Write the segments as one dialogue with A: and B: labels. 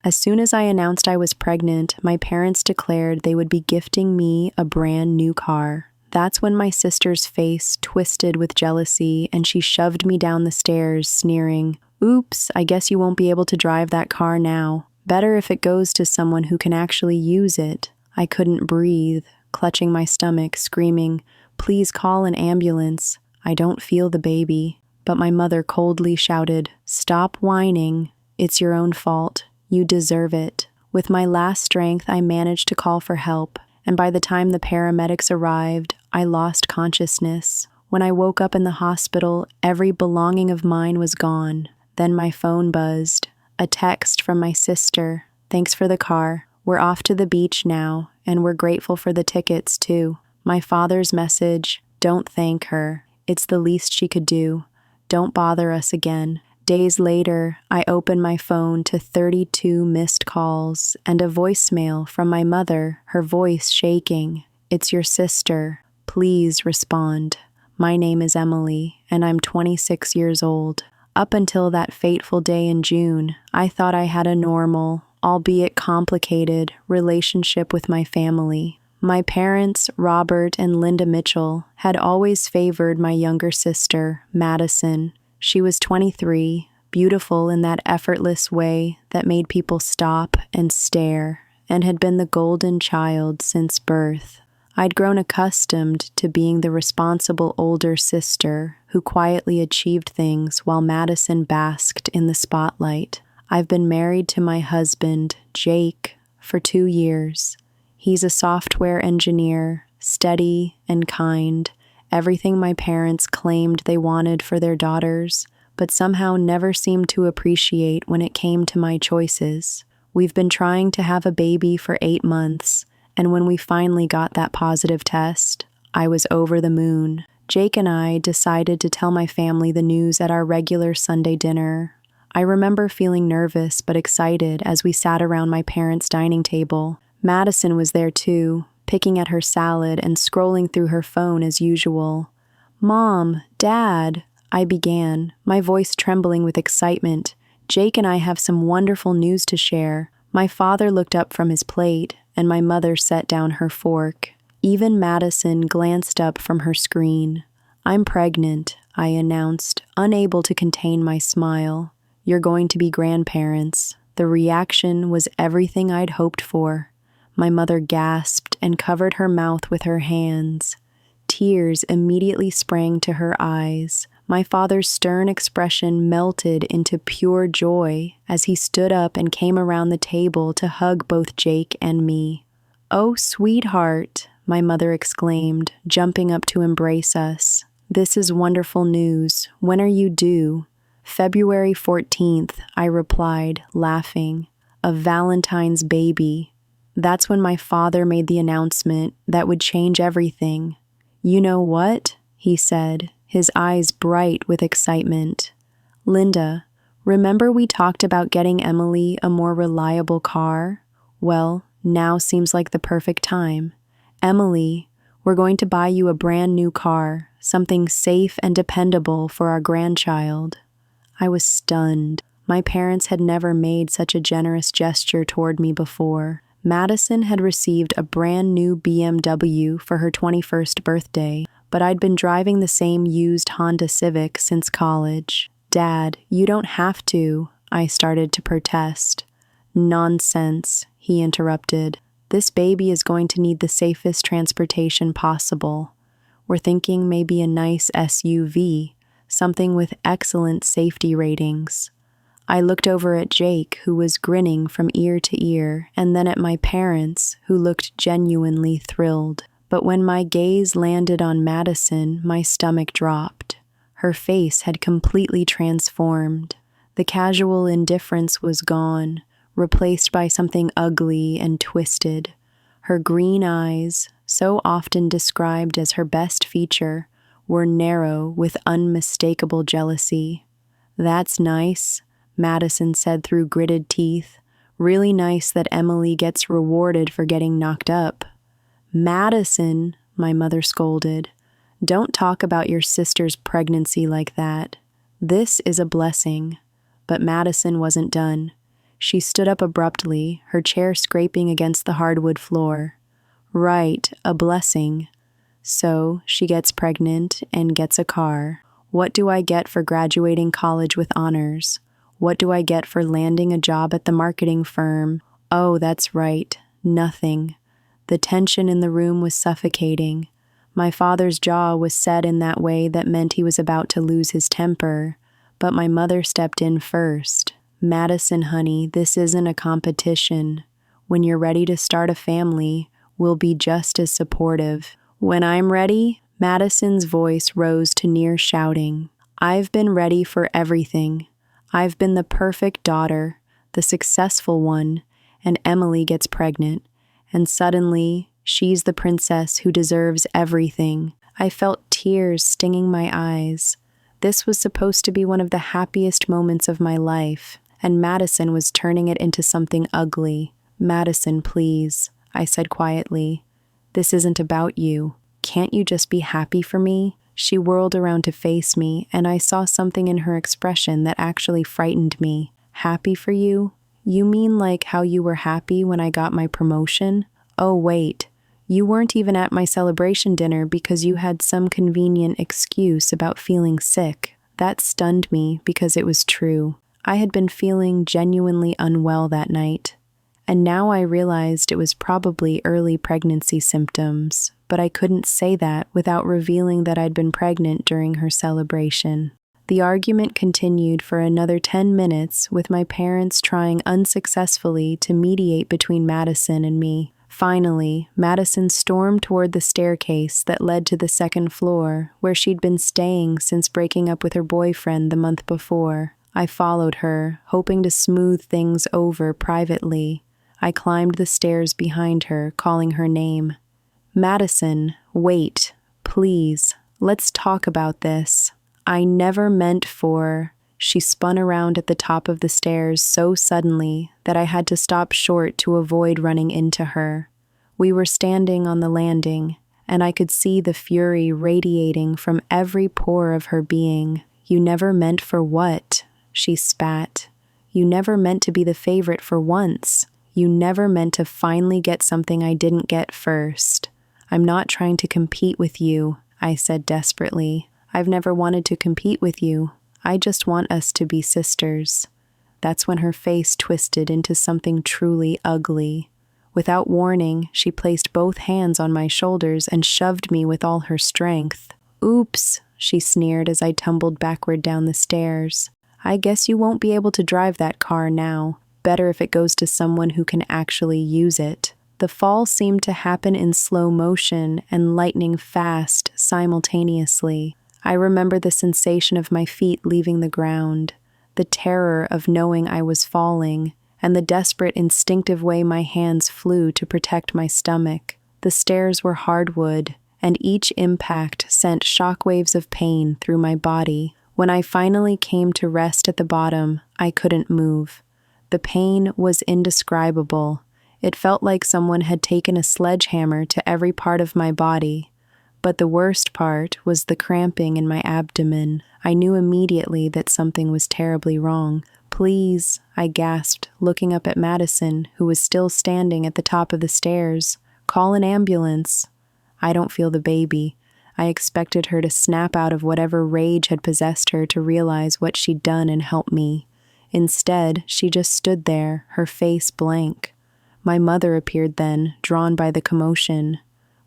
A: As soon as I announced I was pregnant, my parents declared they would be gifting me a brand new car. That's when my sister's face twisted with jealousy and she shoved me down the stairs, sneering, "Oops, I guess you won't be able to drive that car now. Better if it goes to someone who can actually use it." I couldn't breathe, clutching my stomach, screaming, "Please call an ambulance. I don't feel the baby." But my mother coldly shouted, "Stop whining. It's your own fault. You deserve it." With my last strength, I managed to call for help, and by the time the paramedics arrived, I lost consciousness. When I woke up in the hospital, every belonging of mine was gone. Then my phone buzzed. A text from my sister. "Thanks for the car. We're off to the beach now, and we're grateful for the tickets, too." My father's message, "Don't thank her. It's the least she could do. Don't bother us again." Days later, I opened my phone to 32 missed calls and a voicemail from my mother, her voice shaking. "It's your sister. Please respond. My name is Emily, and I'm 26 years old." Up until that fateful day in June, I thought I had a normal, albeit complicated, relationship with my family. My parents, Robert and Linda Mitchell, had always favored my younger sister, Madison. She was 23, beautiful in that effortless way that made people stop and stare, and had been the golden child since birth. I'd grown accustomed to being the responsible older sister who quietly achieved things while Madison basked in the spotlight. I've been married to my husband, Jake, for 2 years. He's a software engineer, steady and kind, everything my parents claimed they wanted for their daughters, but somehow never seemed to appreciate when it came to my choices. We've been trying to have a baby for 8 months, and when we finally got that positive test, I was over the moon. Jake and I decided to tell my family the news at our regular Sunday dinner. I remember feeling nervous but excited as we sat around my parents' dining table. Madison was there too, picking at her salad and scrolling through her phone as usual. "Mom, Dad," I began, my voice trembling with excitement. "Jake and I have some wonderful news to share." My father looked up from his plate, and my mother set down her fork. Even Madison glanced up from her screen. "I'm pregnant," I announced, unable to contain my smile. "You're going to be grandparents." The reaction was everything I'd hoped for. My mother gasped and covered her mouth with her hands. Tears immediately sprang to her eyes. My father's stern expression melted into pure joy as he stood up and came around the table to hug both Jake and me. "Oh, sweetheart," my mother exclaimed, jumping up to embrace us. "This is wonderful news. When are you due?" "February 14th, I replied, laughing. "A Valentine's baby." That's when my father made the announcement that would change everything. "You know what?" he said, his eyes bright with excitement. "Linda, remember we talked about getting Emily a more reliable car? Well, now seems like the perfect time. Emily, we're going to buy you a brand new car, something safe and dependable for our grandchild." I was stunned. My parents had never made such a generous gesture toward me before. Madison had received a brand new BMW for her 21st birthday, but I'd been driving the same used Honda Civic since college. "Dad, you don't have to," I started to protest. "Nonsense," he interrupted. "This baby is going to need the safest transportation possible. We're thinking maybe a nice SUV, something with excellent safety ratings." I looked over at Jake, who was grinning from ear to ear, and then at my parents, who looked genuinely thrilled. But when my gaze landed on Madison, my stomach dropped. Her face had completely transformed. The casual indifference was gone, replaced by something ugly and twisted. Her green eyes, so often described as her best feature, were narrow with unmistakable jealousy. "That's nice," Madison said through gritted teeth. "Really nice that Emily gets rewarded for getting knocked up." "Madison," my mother scolded, "don't talk about your sister's pregnancy like that. This is a blessing." But Madison wasn't done. She stood up abruptly, her chair scraping against the hardwood floor. Right, a blessing. So, she gets pregnant and gets a car. What do I get for graduating college with honors? What do I get for landing a job at the marketing firm? Oh, that's right, nothing. The tension in the room was suffocating. My father's jaw was set in that way that meant he was about to lose his temper, but my mother stepped in first. Madison, honey, this isn't a competition. When you're ready to start a family, we'll be just as supportive. When I'm ready, Madison's voice rose to near shouting. I've been ready for everything. I've been the perfect daughter, the successful one, and Emily gets pregnant. And suddenly, she's the princess who deserves everything. I felt tears stinging my eyes. This was supposed to be one of the happiest moments of my life, and Madison was turning it into something ugly. Madison, please, I said quietly. This isn't about you. Can't you just be happy for me? She whirled around to face me, and I saw something in her expression that actually frightened me. Happy for you? You mean like how you were happy when I got my promotion? Oh, wait. You weren't even at my celebration dinner because you had some convenient excuse about feeling sick. That stunned me because it was true. I had been feeling genuinely unwell that night. And now I realized it was probably early pregnancy symptoms, but I couldn't say that without revealing that I'd been pregnant during her celebration. The argument continued for another 10 minutes, with my parents trying unsuccessfully to mediate between Madison and me. Finally, Madison stormed toward the staircase that led to the second floor, where she'd been staying since breaking up with her boyfriend the month before. I followed her, hoping to smooth things over privately. I climbed the stairs behind her, calling her name. Madison, wait, please, let's talk about this. I never meant for... She spun around at the top of the stairs so suddenly that I had to stop short to avoid running into her. We were standing on the landing, and I could see the fury radiating from every pore of her being. You never meant for what? She spat. You never meant to be the favorite for once. You never meant to finally get something I didn't get first. I'm not trying to compete with you, I said desperately. I've never wanted to compete with you. I just want us to be sisters. That's when her face twisted into something truly ugly. Without warning, she placed both hands on my shoulders and shoved me with all her strength. Oops, she sneered as I tumbled backward down the stairs. I guess you won't be able to drive that car now. Better if it goes to someone who can actually use it. The fall seemed to happen in slow motion and lightning fast simultaneously. I remember the sensation of my feet leaving the ground, the terror of knowing I was falling, and the desperate instinctive way my hands flew to protect my stomach. The stairs were hardwood, and each impact sent shockwaves of pain through my body. When I finally came to rest at the bottom, I couldn't move. The pain was indescribable. It felt like someone had taken a sledgehammer to every part of my body. But the worst part was the cramping in my abdomen. I knew immediately that something was terribly wrong. Please, I gasped, looking up at Madison, who was still standing at the top of the stairs. Call an ambulance. I don't feel the baby. I expected her to snap out of whatever rage had possessed her to realize what she'd done and help me. Instead, she just stood there, her face blank. My mother appeared then, drawn by the commotion.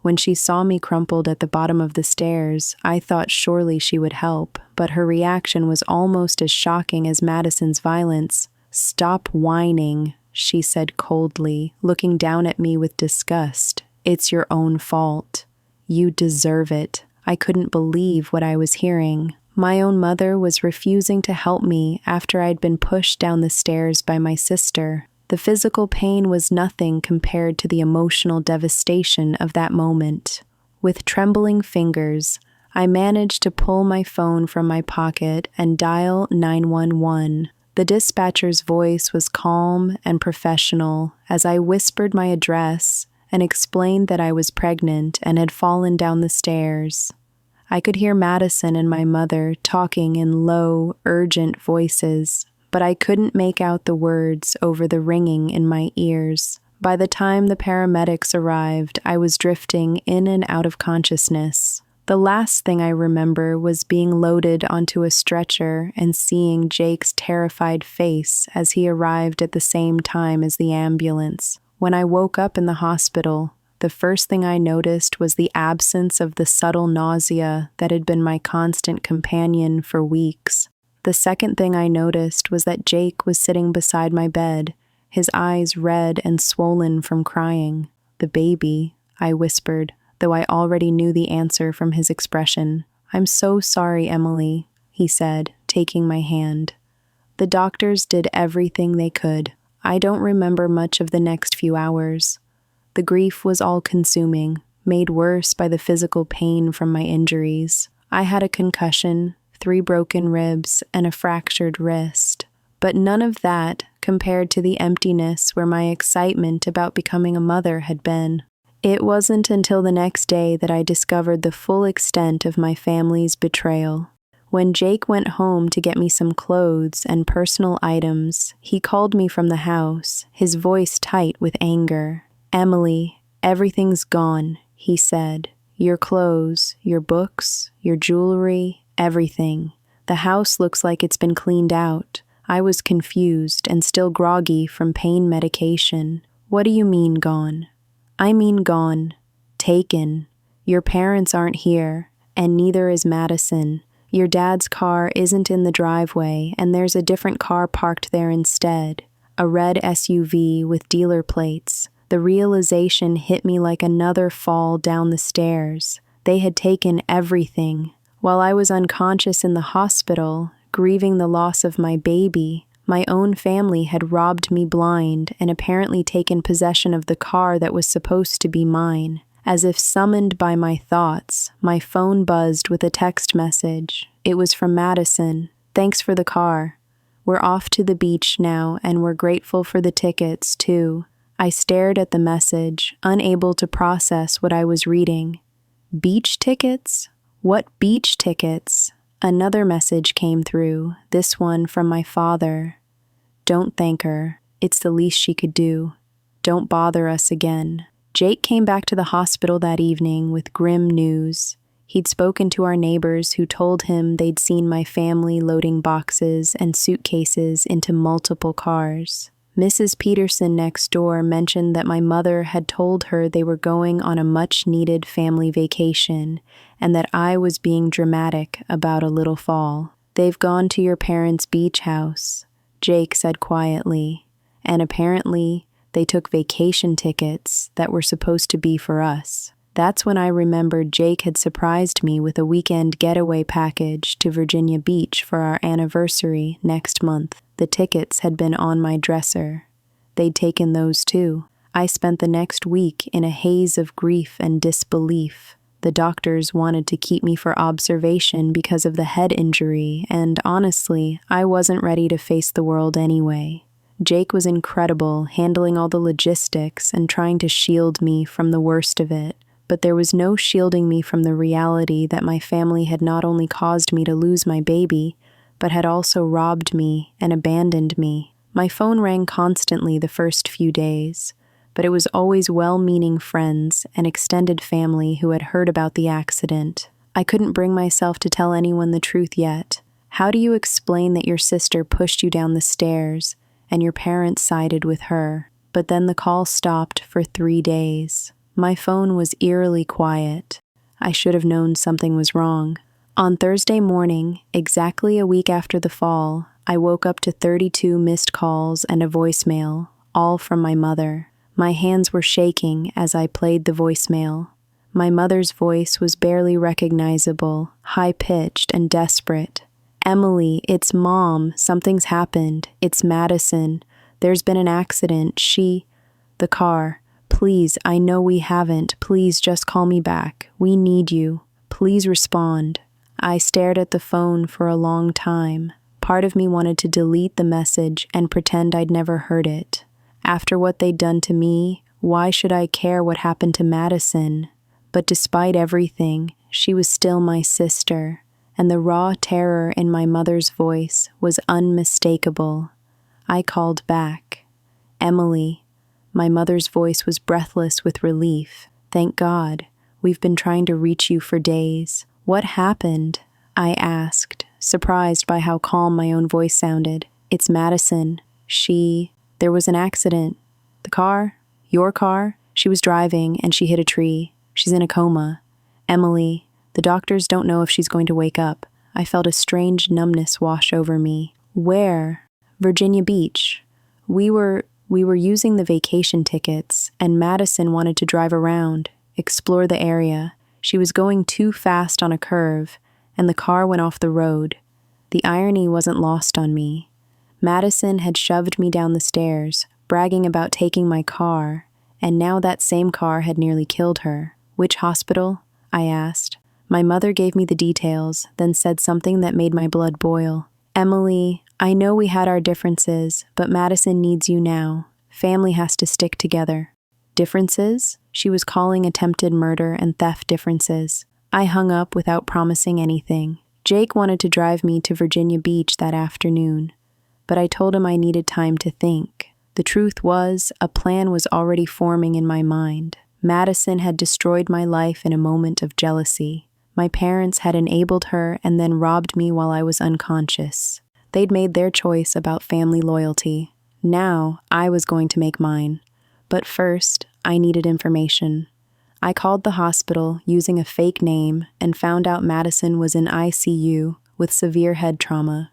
A: When she saw me crumpled at the bottom of the stairs, I thought surely she would help, but her reaction was almost as shocking as Madison's violence. Stop whining, she said coldly, looking down at me with disgust. It's your own fault. You deserve it. I couldn't believe what I was hearing. My own mother was refusing to help me after I'd been pushed down the stairs by my sister. The physical pain was nothing compared to the emotional devastation of that moment. With trembling fingers, I managed to pull my phone from my pocket and dial 911. The dispatcher's voice was calm and professional as I whispered my address and explained that I was pregnant and had fallen down the stairs. I could hear Madison and my mother talking in low, urgent voices, but I couldn't make out the words over the ringing in my ears. By the time the paramedics arrived, I was drifting in and out of consciousness. The last thing I remember was being loaded onto a stretcher and seeing Jake's terrified face as he arrived at the same time as the ambulance. When I woke up in the hospital, the first thing I noticed was the absence of the subtle nausea that had been my constant companion for weeks. The second thing I noticed was that Jake was sitting beside my bed, his eyes red and swollen from crying. "The baby," I whispered, though I already knew the answer from his expression. "I'm so sorry, Emily," he said, taking my hand. The doctors did everything they could. I don't remember much of the next few hours. The grief was all-consuming, made worse by the physical pain from my injuries. I had a concussion, 3 broken ribs, and a fractured wrist. But none of that compared to the emptiness where my excitement about becoming a mother had been. It wasn't until the next day that I discovered the full extent of my family's betrayal. When Jake went home to get me some clothes and personal items, he called me from the house, his voice tight with anger. "Emily, everything's gone," he said. "Your clothes, your books, your jewelry, everything. The house looks like it's been cleaned out." I was confused and still groggy from pain medication. "What do you mean gone?" "I mean gone. Taken. Your parents aren't here, and neither is Madison. Your dad's car isn't in the driveway, and there's a different car parked there instead. A red SUV with dealer plates." The realization hit me like another fall down the stairs. They had taken everything. While I was unconscious in the hospital, grieving the loss of my baby, my own family had robbed me blind and apparently taken possession of the car that was supposed to be mine. As if summoned by my thoughts, my phone buzzed with a text message. It was from Madison. "Thanks for the car. We're off to the beach now, and we're grateful for the tickets, too." I stared at the message, unable to process what I was reading. Beach tickets? What beach tickets? Another message came through, this one from my father. "Don't thank her. It's the least she could do. Don't bother us again." Jake came back to the hospital that evening with grim news. He'd spoken to our neighbors who told him they'd seen my family loading boxes and suitcases into multiple cars. Mrs. Peterson next door mentioned that my mother had told her they were going on a much-needed family vacation and that I was being dramatic about a little fall. "They've gone to your parents' beach house," Jake said quietly, "and apparently they took vacation tickets that were supposed to be for us." That's when I remembered Jake had surprised me with a weekend getaway package to Virginia Beach for our anniversary next month. The tickets had been on my dresser. They'd taken those too. I spent the next week in a haze of grief and disbelief. The doctors wanted to keep me for observation because of the head injury, and honestly, I wasn't ready to face the world anyway. Jake was incredible, handling all the logistics and trying to shield me from the worst of it. But there was no shielding me from the reality that my family had not only caused me to lose my baby, but had also robbed me and abandoned me. My phone rang constantly the first few days, but it was always well-meaning friends and extended family who had heard about the accident. I couldn't bring myself to tell anyone the truth yet. How do you explain that your sister pushed you down the stairs and your parents sided with her? But then the call stopped for 3 days. My phone was eerily quiet. I should have known something was wrong. On Thursday morning, exactly a week after the fall, I woke up to 32 missed calls and a voicemail, all from my mother. My hands were shaking as I played the voicemail. My mother's voice was barely recognizable, high-pitched and desperate. "Emily, it's Mom. Something's happened. It's Madison. There's been an accident. The car. Please, I know we haven't. Please just call me back. We need you. Please respond." I stared at the phone for a long time. Part of me wanted to delete the message and pretend I'd never heard it. After what they'd done to me, why should I care what happened to Madison? But despite everything, she was still my sister, and the raw terror in my mother's voice was unmistakable. I called back. "Emily." My mother's voice was breathless with relief. "Thank God. We've been trying to reach you for days." "What happened?" I asked, surprised by how calm my own voice sounded. "It's Madison. There was an accident." "The car? Your car?" "She was driving and she hit a tree. She's in a coma." "Emily, the doctors don't know if she's going to wake up." I felt a strange numbness wash over me. "Where?" "Virginia Beach. We were using the vacation tickets, and Madison wanted to drive around, explore the area. She was going too fast on a curve, and the car went off the road." The irony wasn't lost on me. Madison had shoved me down the stairs, bragging about taking my car, and now that same car had nearly killed her. "Which hospital?" I asked. My mother gave me the details, then said something that made my blood boil. "Emily, I know we had our differences, but Madison needs you now. Family has to stick together." "Differences?" She was calling attempted murder and theft differences. I hung up without promising anything. Jake wanted to drive me to Virginia Beach that afternoon, but I told him I needed time to think. The truth was, a plan was already forming in my mind. Madison had destroyed my life in a moment of jealousy. My parents had enabled her and then robbed me while I was unconscious. They'd made their choice about family loyalty. Now, I was going to make mine. But first, I needed information. I called the hospital using a fake name and found out Madison was in ICU with severe head trauma.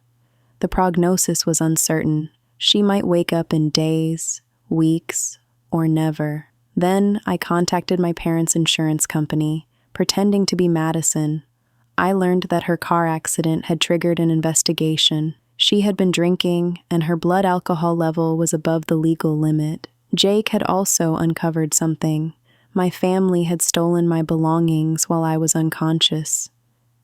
A: The prognosis was uncertain. She might wake up in days, weeks, or never. Then I contacted my parents' insurance company, pretending to be Madison. I learned that her car accident had triggered an investigation. She had been drinking, and her blood alcohol level was above the legal limit. Jake had also uncovered something. My family had stolen my belongings while I was unconscious.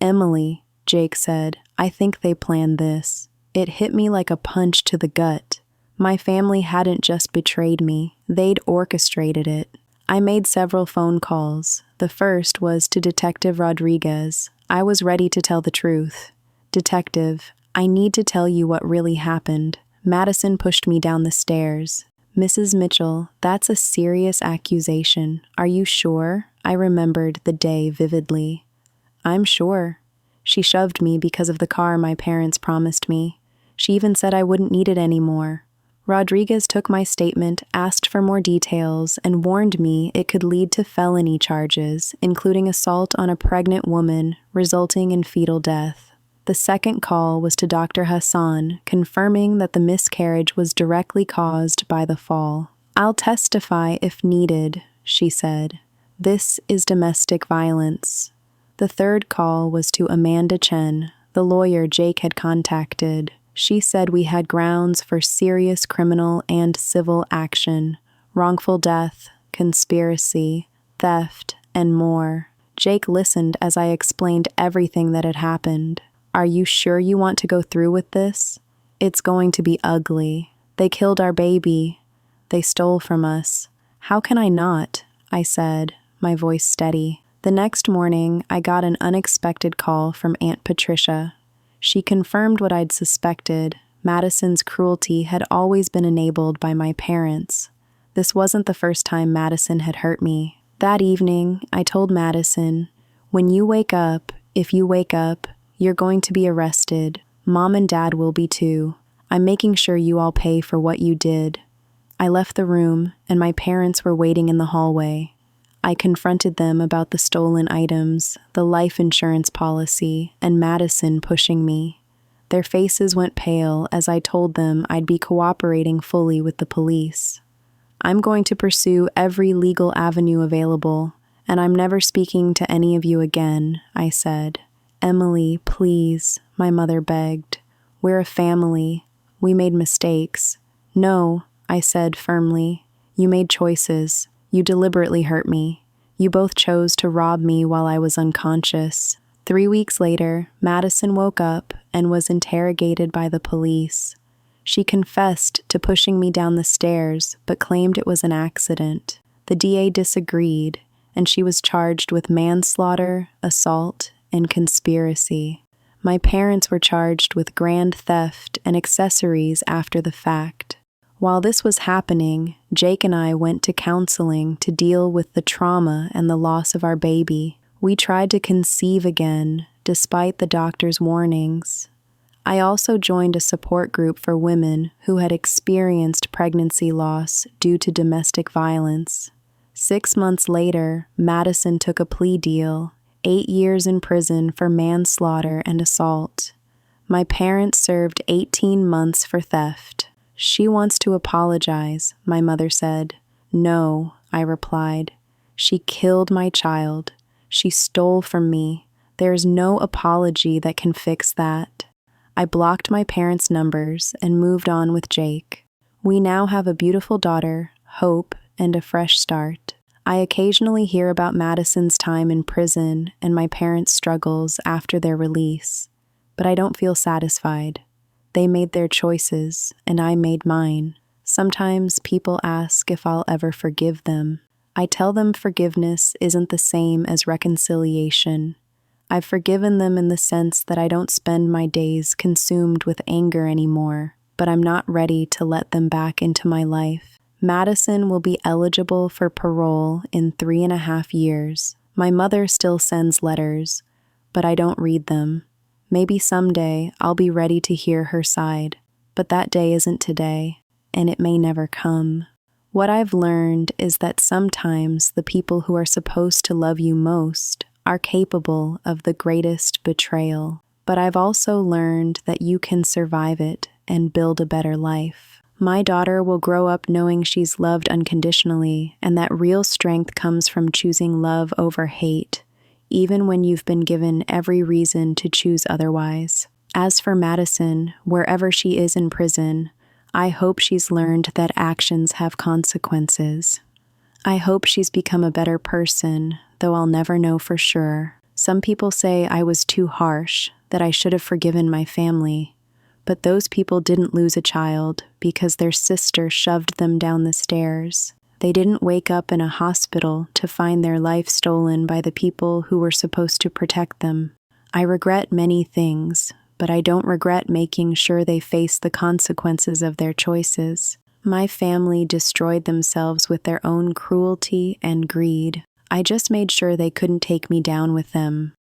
A: "Emily," Jake said, "I think they planned this." It hit me like a punch to the gut. My family hadn't just betrayed me, they'd orchestrated it. I made several phone calls. The first was to Detective Rodriguez. I was ready to tell the truth. "Detective, I need to tell you what really happened." Madison pushed me down the stairs. "Mrs. Mitchell, that's a serious accusation. Are you sure?" I remembered the day vividly. "I'm sure." She shoved me because of the car my parents promised me. She even said I wouldn't need it anymore. Rodriguez took my statement, asked for more details, and warned me it could lead to felony charges, including assault on a pregnant woman, resulting in fetal death. The second call was to Dr. Hassan, confirming that the miscarriage was directly caused by the fall. "I'll testify if needed," she said. "This is domestic violence." The third call was to Amanda Chen, the lawyer Jake had contacted. She said we had grounds for serious criminal and civil action, wrongful death, conspiracy, theft, and more. Jake listened as I explained everything that had happened. "Are you sure you want to go through with this? It's going to be ugly. They killed our baby. They stole from us. How can I not?" I said, my voice steady. The next morning, I got an unexpected call from Aunt Patricia. She confirmed what I'd suspected. Madison's cruelty had always been enabled by my parents. This wasn't the first time Madison had hurt me. That evening, I told Madison, "When you wake up, if you wake up, you're going to be arrested. Mom and Dad will be too. I'm making sure you all pay for what you did." I left the room, and my parents were waiting in the hallway. I confronted them about the stolen items, the life insurance policy, and Madison pushing me. Their faces went pale as I told them I'd be cooperating fully with the police. "I'm going to pursue every legal avenue available, and I'm never speaking to any of you again," I said. "Emily, please," my mother begged. "We're a family. We made mistakes." "No," I said firmly. "You made choices. You deliberately hurt me. You both chose to rob me while I was unconscious." 3 weeks later, Madison woke up and was interrogated by the police. She confessed to pushing me down the stairs, but claimed it was an accident. The DA disagreed, and she was charged with manslaughter, assault, and conspiracy. My parents were charged with grand theft and accessories after the fact. While this was happening, Jake and I went to counseling to deal with the trauma and the loss of our baby. We tried to conceive again, despite the doctor's warnings. I also joined a support group for women who had experienced pregnancy loss due to domestic violence. 6 months later, Madison took a plea deal, 8 years in prison for manslaughter and assault. My parents served 18 months for theft. She wants to apologize, my mother said. No, I replied. She killed my child. She stole from me. There is no apology that can fix that. I blocked my parents' numbers and moved on with Jake. We now have a beautiful daughter, Hope, and a fresh start. I occasionally hear about Madison's time in prison and my parents' struggles after their release, but I don't feel satisfied. They made their choices, and I made mine. Sometimes people ask if I'll ever forgive them. I tell them forgiveness isn't the same as reconciliation. I've forgiven them in the sense that I don't spend my days consumed with anger anymore, but I'm not ready to let them back into my life. Madison will be eligible for parole in 3.5 years. My mother still sends letters, but I don't read them. Maybe someday I'll be ready to hear her side, but that day isn't today, and it may never come. What I've learned is that sometimes the people who are supposed to love you most are capable of the greatest betrayal, but I've also learned that you can survive it and build a better life. My daughter will grow up knowing she's loved unconditionally and that real strength comes from choosing love over hate, even when you've been given every reason to choose otherwise. As for Madison, wherever she is in prison, I hope she's learned that actions have consequences. I hope she's become a better person, though I'll never know for sure. Some people say I was too harsh, that I should have forgiven my family. But those people didn't lose a child because their sister shoved them down the stairs. They didn't wake up in a hospital to find their life stolen by the people who were supposed to protect them. I regret many things, but I don't regret making sure they face the consequences of their choices. My family destroyed themselves with their own cruelty and greed. I just made sure they couldn't take me down with them.